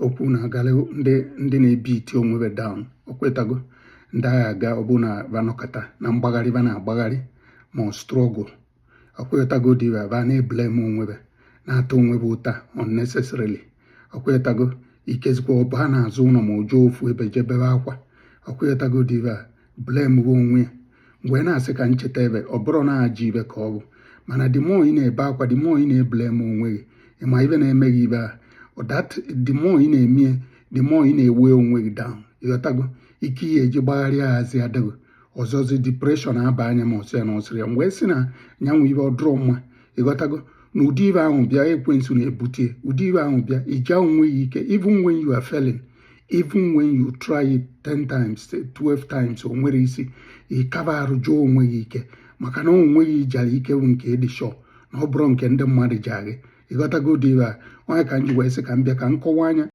okwu na-agalị ndị na-ebi iti onwebe down okwetago ndị agha aga ọbụna vanọkọta na mgbagharị va na-agbagharị ma strọgụl okwetago dị va na-eblem onwebe na-ata onwebe ụta unnecessarily okwetago ikezikwa ọbụ ha na-azụ ụlọ ma oje ofu ebe jebebe akwa okwetago dị va blem onwe ya mgbe na-asị ka ncheta ebe ọ bụrụ na-aja ibe ka ọ bụ mana the more ị na-ebe akwa the more ị na-eblem onwe gị ịma ibe na-emeghị ibe a the more ị na-eme the more ị na-ewe onwe gị down ịghọtago ike ihe eji gbagharịa hazi adịghị ọzọzi depression aba anya ma ọsị ya na ọsịrị ya mgbe si na nyanwụ ibe ọdụrọ mma ịghọtago na ụdị ibe ahụ bịa ekwensu na-ebute ụdị ibe ahụ bịa ija onwe ya ike even when you are failing even when you try it 10 times 12 times o nwere isi ịkaba arụ jụọ onwe gị ike maka na onwe gị jara ike bụ nke dị shọ na ọ bụrụ nke ndị mmadụ ji agị ịghọtago dị ibe a onye ka m ji wee sị ka m bịa ka m kọwa anya